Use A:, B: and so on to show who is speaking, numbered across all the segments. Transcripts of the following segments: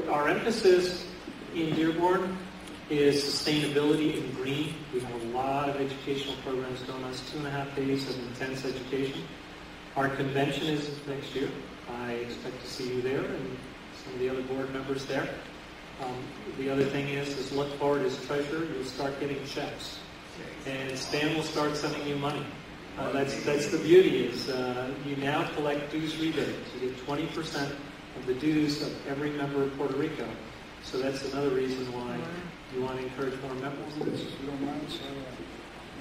A: our emphasis in Dearborn is sustainability and green. We have a lot of educational programs going on. It's 2.5 days of intense education. Our convention is next year. I expect to see you there and some of the other board members there. The other thing is look forward as treasurer, you'll start getting checks. And Stan will start sending you money. That's the beauty is you now collect dues rebates. You get 20% of the dues of every member of Puerto Rico. So that's another reason why you want to encourage more members.
B: If you don't mind, so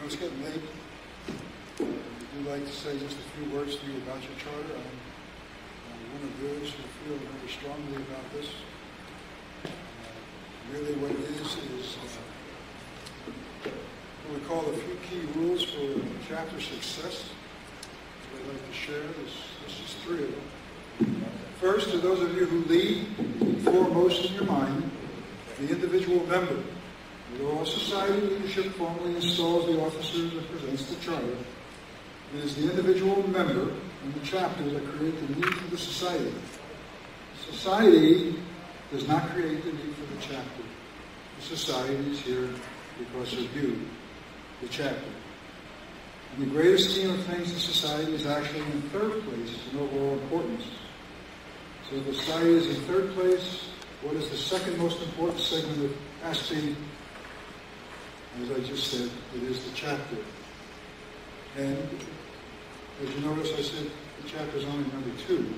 B: it's getting late. I'd like to say just a few words to you about your charter. I'm one of those who feel very strongly about this. Really what it is what we call a few key rules for chapter success. I'd like to share. This is 3 of them. First, to those of you who lead, foremost in your mind, the individual member. Although society leadership formally installs the officers and presents the charter, it is the individual member and the chapter that create the need for the society. Society does not create the need for the chapter. The society is here because of you, the chapter. In the greater scheme of things, the society is actually in 3rd place in overall importance. So the society is in 3rd place. What is the 2nd most important segment of ASPE? As I just said, it is the chapter. And as you notice, I said the chapter is only number 2.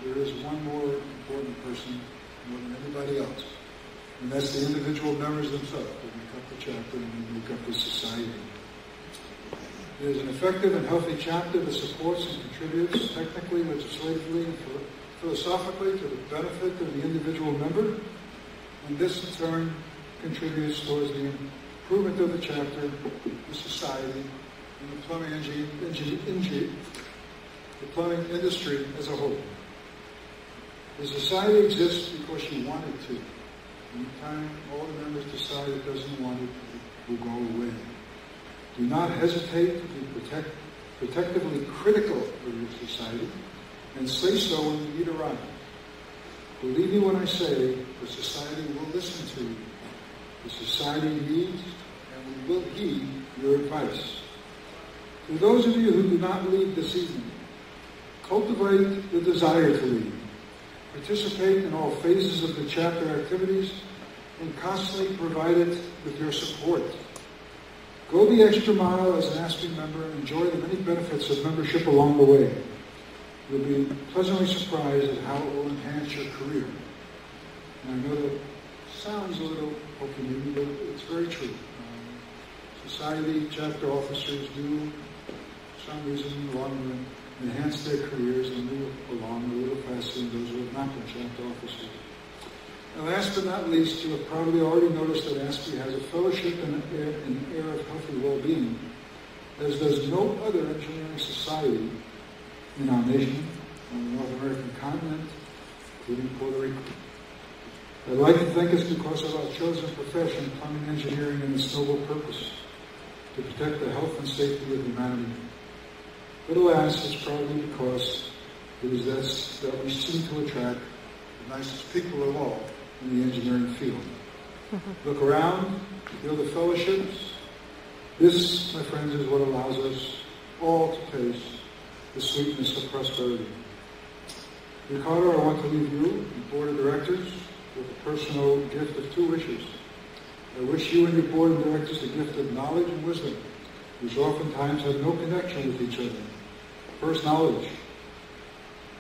B: There is one more important person more than anybody else. And that's the individual members themselves who make up the chapter and make up the society. It is an effective and healthy chapter that supports and contributes technically, legislatively, and philosophically to the benefit of the individual member. And this, in turn, contributes towards the improvement of the chapter, the society, and the plumbing industry as a whole. The society exists because you want it to. Anytime all the members decide it doesn't want it, it will go away. Do not hesitate to be protectively critical of your society, and say so when the need arrives. Believe me when I say the society will listen to you. The society needs and we will heed your advice. To those of you who do not lead this evening, cultivate the desire to lead. Participate in all phases of the chapter activities and constantly provide it with your support. Go the extra mile as an ASPE member and enjoy the many benefits of membership along the way. You'll be pleasantly surprised at how it will enhance your career. And I know that sounds a little hokey, but it's very true. Society chapter officers do, for some reason in the long run, enhance their careers and move along a little faster than those who have not been chapter officers. And last but not least, you have probably already noticed that ASPE has a fellowship and an air of healthy well-being, as does no other engineering society in our nation, on the North American continent, including Puerto Rico. I'd like to think it's because of our chosen profession, plumbing engineering, and its noble purpose to protect the health and safety of humanity. But alas, it's probably because it is that we seem to attract the nicest people of all in the engineering field. Look around, feel the fellowships. This, my friends, is what allows us all to taste the sweetness of prosperity. Ricardo, I want to leave you, the board of directors, with a personal gift of 2 wishes. I wish you and your board of directors the gift of knowledge and wisdom, which oftentimes have no connection with each other. First, knowledge.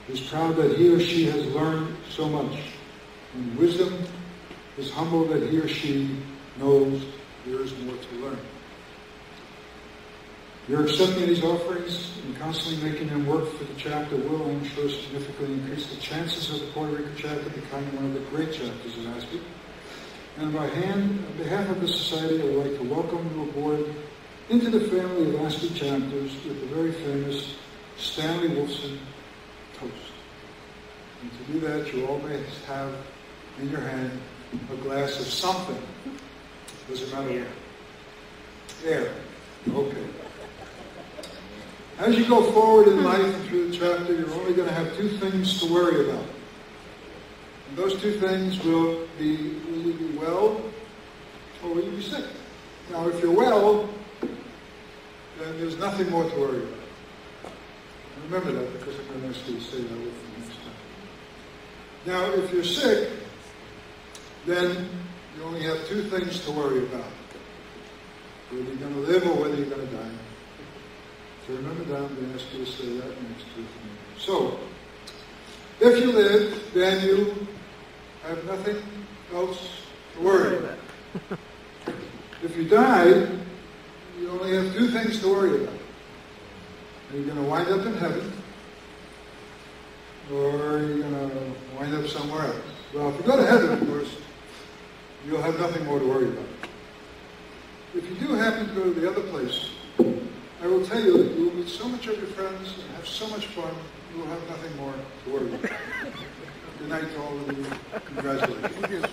B: Is proud that he or she has learned so much. And wisdom is humble that he or she knows there is more to learn. Your accepting these offerings and constantly making them work for the chapter will, I'm sure, significantly increase the chances of the Puerto Rico chapter becoming one of the great chapters of ASPE. And on behalf of the society, I would like to welcome you aboard into the family of ASPE chapters with the very famous Stanley Wolfson toast. And to do that, you always have in your hand a glass of something. Does it matter? Air. Okay. As you go forward in life and through the chapter, you're only going to have 2 things to worry about. And those two things will you be well or will you be sick? Now, if you're well, then there's nothing more to worry about. Remember that, because I'm going to ask you to say that with me next time. Now, if you're sick, then you only have two things to worry about. Whether you're going to live or whether you're going to die. So remember that, I'm going to ask you to say that next to me. So, if you live, then you have nothing else to worry about. If you die, you only have two things to worry about. You're going to wind up in heaven, or you're going to wind up somewhere else. Well, if you go to heaven, of course, you'll have nothing more to worry about. If you do happen to go to the other place, I will tell you that you will meet so much of your friends and have so much fun, you will have nothing more to worry about. Good night to all of you. Congratulations.